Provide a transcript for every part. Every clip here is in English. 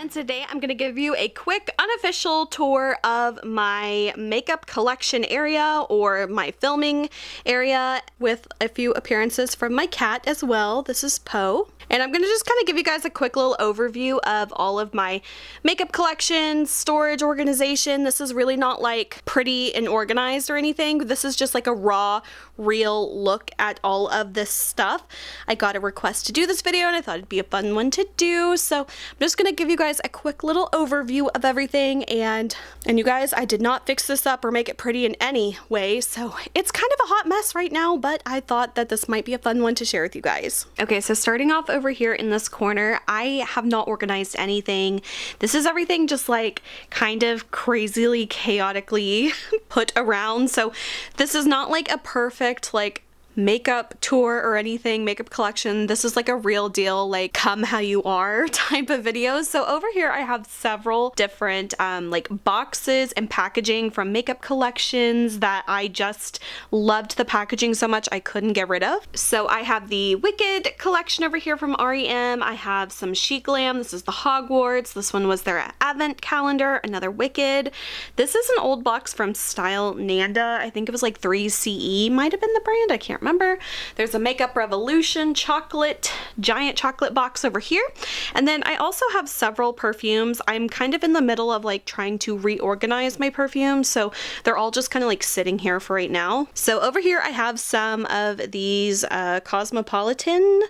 and today I'm going to give you a quick unofficial tour of my makeup collection area or my filming area with a few appearances from my cat as well. This is Poe. And I'm going to just kind of give you guys a quick little overview of all of my makeup collections, storage, organization. This is really not like pretty and organized or anything. This is just like a raw, real look at all of this stuff. I got a request to do this video and I thought it'd be a fun one to do. So I'm just going to give you guys a quick little overview of everything. And you guys, I did not fix this up or make it pretty in any way. So it's kind of a hot mess right now, but I thought that this might be a fun one to share with you guys. Okay, so starting off over here in this corner, I have not organized anything. This is everything just like kind of crazily, chaotically put around. So this is not like a perfect like makeup tour or anything, makeup collection. This is like a real deal, like come how you are type of videos. So over here I have several different like boxes and packaging from makeup collections that I just loved the packaging so much I couldn't get rid of. So I have the Wicked collection over here from REM. I have some Chic Glam. This is the Hogwarts. This one was their Advent calendar, another Wicked. This is an old box from Style Nanda. I think it was like 3CE might have been the brand. I can't remember. There's a Makeup Revolution chocolate, giant chocolate box over here. And then I also have several perfumes. I'm kind of in the middle of like trying to reorganize my perfumes. So they're all just kind of like sitting here for right now. So over here I have some of these Cosmopolitan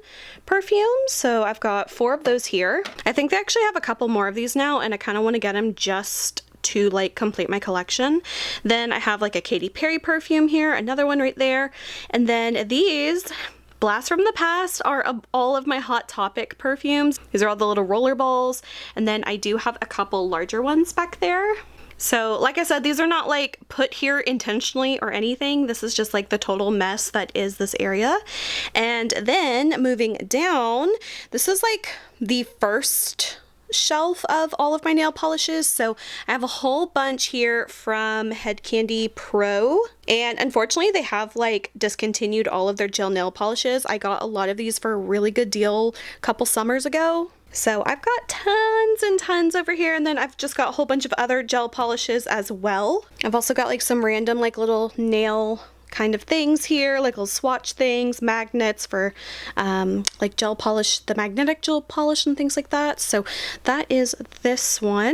perfumes. So I've got 4 of those here. I think they actually have a couple more of these now and I kind of want to get them just to like complete my collection. Then I have like a Katy Perry perfume here, another one right there. And then these Blast from the Past are all of my Hot Topic perfumes. These are all the little roller balls. And then I do have a couple larger ones back there. So like I said, these are not like put here intentionally or anything. This is just like the total mess that is this area. And then moving down, this is like the first shelf of all of my nail polishes. So I have a whole bunch here from Head Candy Pro, and unfortunately they have like discontinued all of their gel nail polishes. I got a lot of these for a really good deal a couple summers ago. So I've got tons and tons over here, and then I've just got a whole bunch of other gel polishes as well. I've also got like some random like little nail kind of things here, like little swatch things, magnets for like gel polish, the magnetic gel polish and things like that. So that is this one.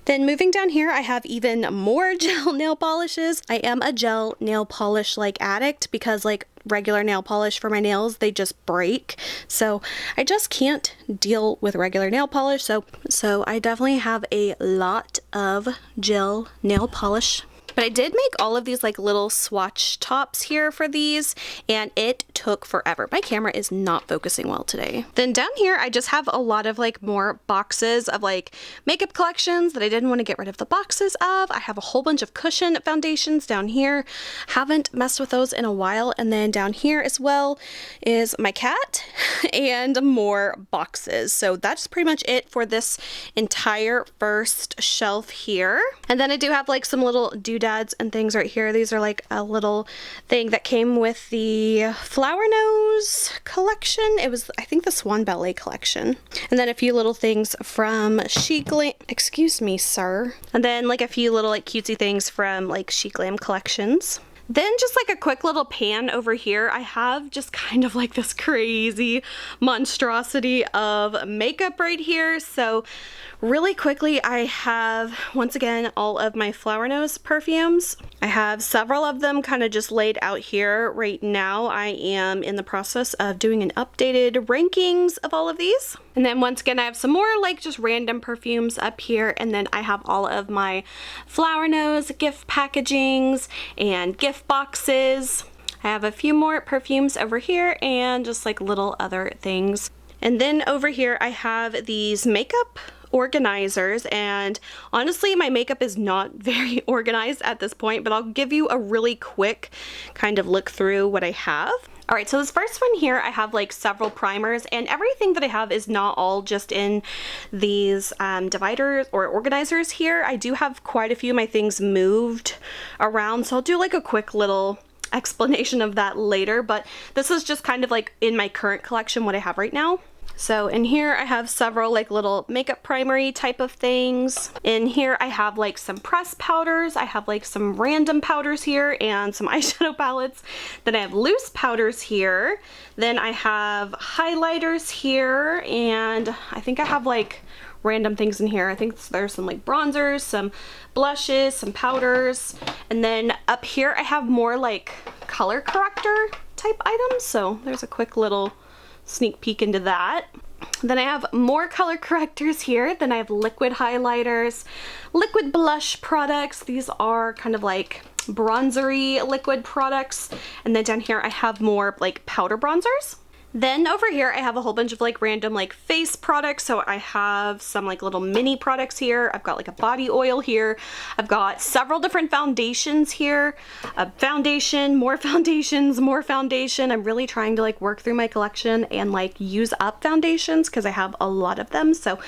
Then moving down here, I have even more gel nail polishes. I am a gel nail polish like addict because like regular nail polish for my nails, they just break. So I just can't deal with regular nail polish. So I definitely have a lot of gel nail polish. But I did make all of these like little swatch tops here for these, and it took forever. My camera is not focusing well today. Then down here, I just have a lot of like more boxes of like makeup collections that I didn't want to get rid of the boxes of. I have a whole bunch of cushion foundations down here. Haven't messed with those in a while. And then down here as well is my cat and more boxes. So that's pretty much it for this entire first shelf here. And then I do have like some little doodads and things right here. These are like a little thing that came with the Flower Nose collection. It was, I think, the Swan Ballet collection. And then a few little things from Chic Glam. Excuse me, sir. And then like a few little like cutesy things from like Chic Glam collections. Then just like a quick little pan over here, I have just kind of like this crazy monstrosity of makeup right here. So really quickly, I have, once again, all of my Flower Nose perfumes. I have several of them kind of just laid out here right now. I am in the process of doing an updated rankings of all of these. And then once again, I have some more like just random perfumes up here. And then I have all of my Flower Nose gift packagings and gift boxes. I have a few more perfumes over here and just like little other things. And then over here, I have these makeup organizers, and honestly my makeup is not very organized at this point, but I'll give you a really quick kind of look through what I have. Alright, so this first one here, I have like several primers, and everything that I have is not all just in these dividers or organizers here. I do have quite a few of my things moved around, so I'll do like a quick little explanation of that later, but this is just kind of like in my current collection what I have right now. So in here I have several like little makeup primery type of things. In here I have like some pressed powders. I have like some random powders here and some eyeshadow palettes. Then I have loose powders here. Then I have highlighters here, and I think I have like random things in here. I think there's some like bronzers, some blushes, some powders. And then up here I have more like color corrector type items. So there's a quick little sneak peek into that. Then I have more color correctors here. Then I have liquid highlighters, liquid blush products. These are kind of like bronzery liquid products. And then down here I have more like powder bronzers. Then over here I have a whole bunch of like random like face products. So I have some like little mini products here. I've got like a body oil here. I've got several different foundations here. A foundation, more foundations, more foundation. I'm really trying to like work through my collection and like use up foundations because I have a lot of them. So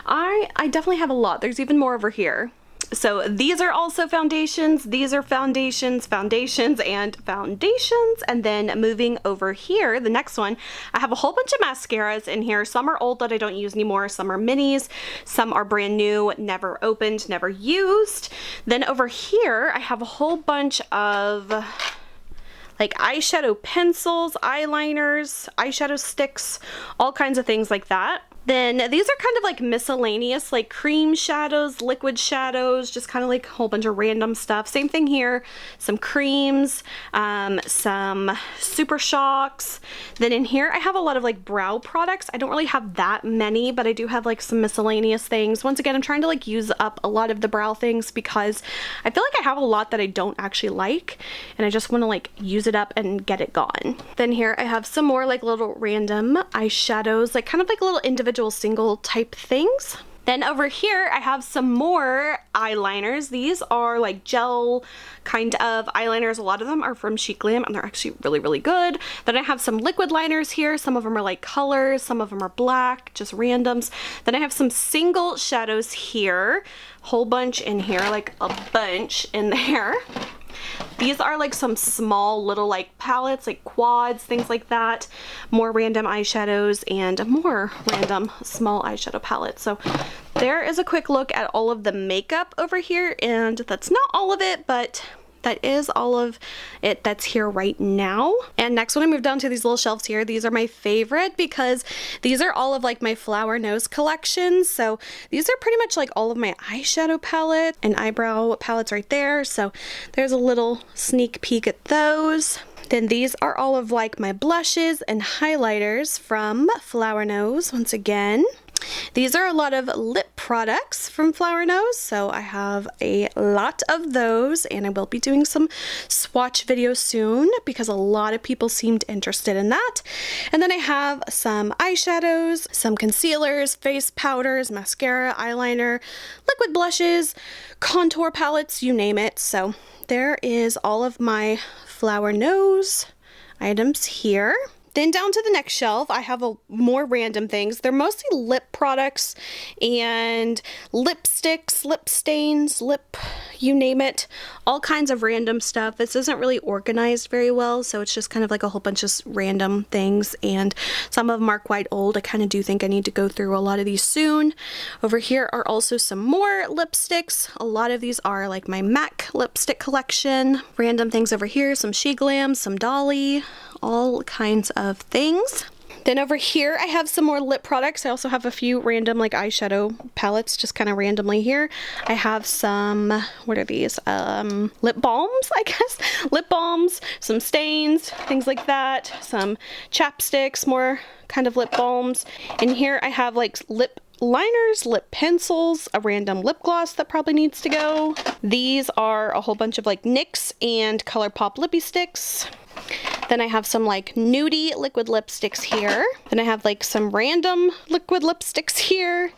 I definitely have a lot. There's even more over here. So these are also foundations, these are foundations, foundations, and foundations. And then moving over here, the next one, I have a whole bunch of mascaras in here. Some are old that I don't use anymore, some are minis, some are brand new, never opened, never used. Then over here, I have a whole bunch of like eyeshadow pencils, eyeliners, eyeshadow sticks, all kinds of things like that. Then these are kind of like miscellaneous, like cream shadows, liquid shadows, just kind of like a whole bunch of random stuff. Same thing here, some creams, some super shocks. Then in here I have a lot of like brow products. I don't really have that many, but I do have like some miscellaneous things. Once again, I'm trying to like use up a lot of the brow things because I feel like I have a lot that I don't actually like, and I just want to like use it up and get it gone. Then here I have some more like little random eyeshadows, like kind of like little individual single type things. Then over here I have some more eyeliners. These are like gel kind of eyeliners. A lot of them are from Chic Glam and they're actually really, really good. Then I have some liquid liners here. Some of them are like colors, some of them are black, just randoms. Then I have some single shadows here, whole bunch in here, like a bunch in there. These are like some small little like palettes, like quads, things like that. More random eyeshadows and more random small eyeshadow palettes. So there is a quick look at all of the makeup over here, and that's not all of it, but that is all of it that's here right now. And next, when I move down to these little shelves here, these are my favorite because these are all of like my Flower Nose collections. So these are pretty much like all of my eyeshadow palette and eyebrow palettes right there. So there's a little sneak peek at those. Then these are all of like my blushes and highlighters from Flower Nose once again. These are a lot of lip products from Flower Nose, so I have a lot of those, and I will be doing some swatch videos soon because a lot of people seemed interested in that. And then I have some eyeshadows, some concealers, face powders, mascara, eyeliner, liquid blushes, contour palettes, you name it. So there is all of my Flower Nose items here. Then down to the next shelf, I have more random things. They're mostly lip products and lipsticks, lip stains, you name it, all kinds of random stuff. This isn't really organized very well, so it's just kind of like a whole bunch of random things, and some of them are quite old. I kind of do think I need to go through a lot of these soon. Over here are also some more lipsticks. A lot of these are like my MAC lipstick collection. Random things over here, some Chic Glam, some Dolly, all kinds of things. Then over here I have some more lip products. I also have a few random like eyeshadow palettes just kind of randomly here. I have some, what are these? Lip balms, I guess. Lip balms, some stains, things like that. Some chapsticks, more kind of lip balms. And here I have like lip liners, lip pencils, a random lip gloss that probably needs to go. These are a whole bunch of like NYX and ColourPop lippy sticks. Then I have some like nudie liquid lipsticks here. Then I have like some random liquid lipsticks here.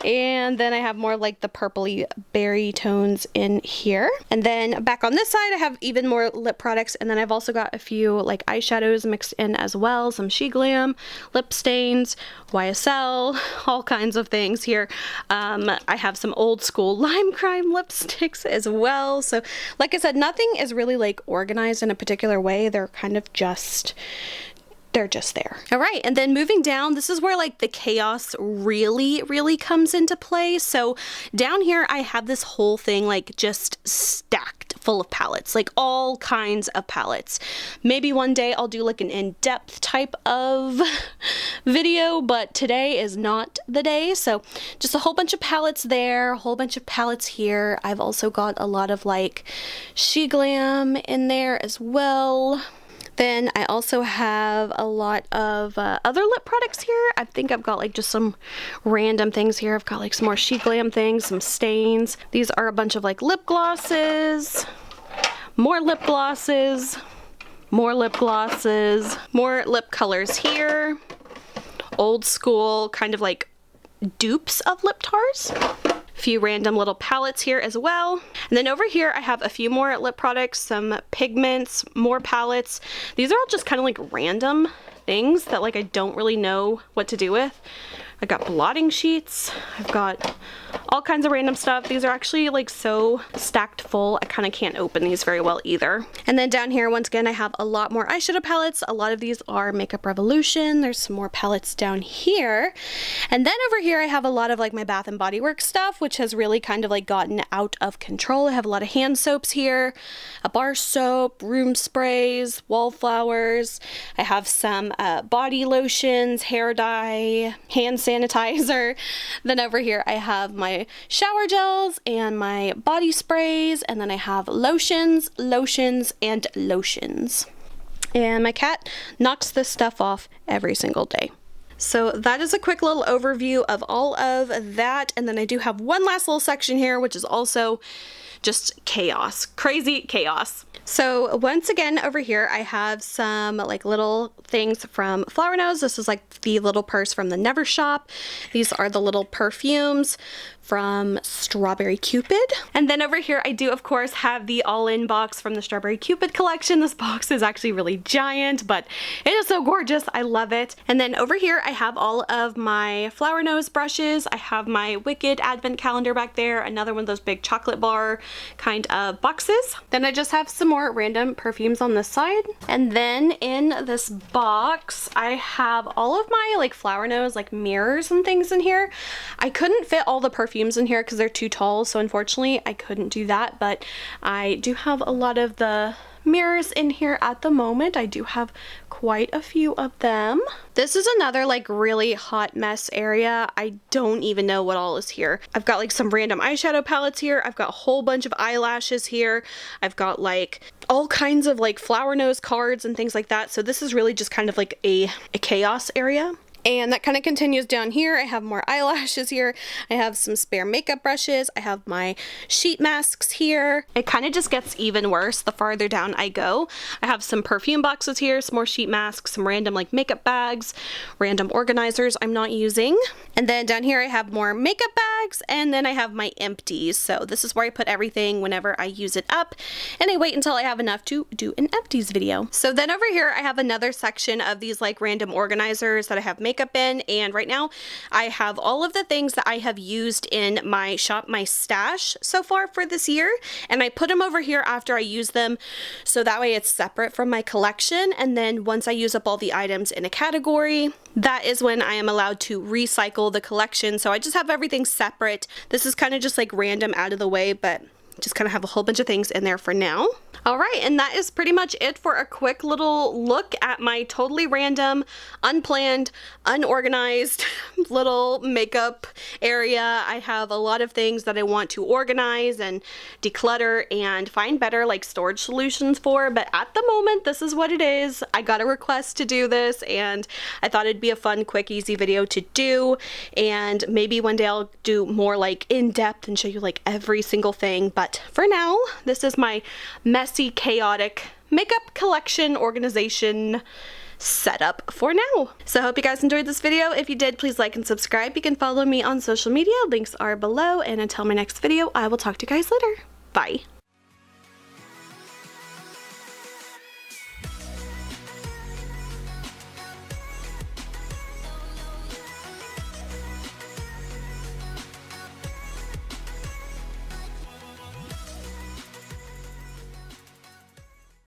And then I have more like the purpley berry tones in here. And then back on this side, I have even more lip products. And then I've also got a few like eyeshadows mixed in as well. Some Chic Glam, lip stains, YSL, all kinds of things here. I have some old school lime crime lipsticks as well. So like I said, nothing is really like organized in a particular way. They're kind of just they're just there. All right, and then moving down, this is where like the chaos really comes into play. So down here, I have this whole thing like just stacked full of palettes, like all kinds of palettes. Maybe one day I'll do like an in-depth type of video, but today is not the day. So just a whole bunch of palettes there, a whole bunch of palettes here. I've also got a lot of like She Glam in there as well. Then I also have a lot of other lip products here. I think I've got like just some random things here. I've got like some more She Glam things, some stains. These are a bunch of like lip glosses, more lip glosses, more lip glosses, more lip colors here. Old school kind of like dupes of lip tars. Few random little palettes here as well. And then over here I have a few more lip products, some pigments, more palettes. These are all just kind of like random things that like I don't really know what to do with. I got blotting sheets. I've got all kinds of random stuff. These are actually like so stacked full, I kind of can't open these very well either. And then down here, once again, I have a lot more eyeshadow palettes. A lot of these are Makeup Revolution. There's some more palettes down here. And then over here, I have a lot of like my Bath and Body Works stuff, which has really kind of like gotten out of control. I have a lot of hand soaps here, a bar soap, room sprays, wallflowers. I have some body lotions, hair dye, hand sanitizer. Then over here, I have my shower gels and my body sprays, and then I have lotions, and lotions. And my cat knocks this stuff off every single day. So that is a quick little overview of all of that. And then I do have one last little section here, which is also just chaos, crazy chaos. So once again, over here, I have some like little things from Flower Nose. This is like the little purse from the Never Shop. These are the little perfumes from Strawberry Cupid. And then over here, I do of course have the all-in box from the Strawberry Cupid collection. This box is actually really giant, but it is so gorgeous. I love it. And then over here, I have all of my Flower Nose brushes. I have my Wicked advent calendar back there, another one of those big chocolate bar kind of boxes. Then I just have some more random perfumes on this side. And then in this box, I have all of my like Flower Nose like mirrors and things in here. I couldn't fit all the perfumes in here because they're too tall, so unfortunately I couldn't do that, but I do have a lot of the mirrors in here at the moment. I do have quite a few of them. This is another like really hot mess area. I don't even know what all is here. I've got like some random eyeshadow palettes here. I've got a whole bunch of eyelashes here. I've got like all kinds of like Flower Nose cards and things like that. So this is really just kind of like a chaos area. And that kind of continues down here. I have more eyelashes here. I have some spare makeup brushes. I have my sheet masks here. It kind of just gets even worse the farther down I go. I have some perfume boxes here, some more sheet masks, some random like makeup bags, random organizers I'm not using. And then down here I have more makeup bags, and then I have my empties. So this is where I put everything whenever I use it up, and I wait until I have enough to do an empties video. So then over here I have another section of these like random organizers that I have makeup in, and right now I have all of the things that I have used in my shop, my stash so far for this year, and I put them over here after I use them, so that way it's separate from my collection. And then once I use up all the items in a category, that is when I am allowed to recycle the collection. So I just have everything separate. This is kind of just like random out of the way, but just kind of have a whole bunch of things in there for now. All right, and that is pretty much it for a quick little look at my totally random, unplanned, unorganized little makeup area. I have a lot of things that I want to organize and declutter and find better like storage solutions for, but at the moment, this is what it is. I got a request to do this, and I thought it'd be a fun, quick, easy video to do, and maybe one day I'll do more like in-depth and show you like every single thing, but for now, this is my messy, chaotic makeup collection organization setup for now. So I hope you guys enjoyed this video. If you did, please like and subscribe. You can follow me on social media. Links are below, and until my next video, I will talk to you guys later. Bye.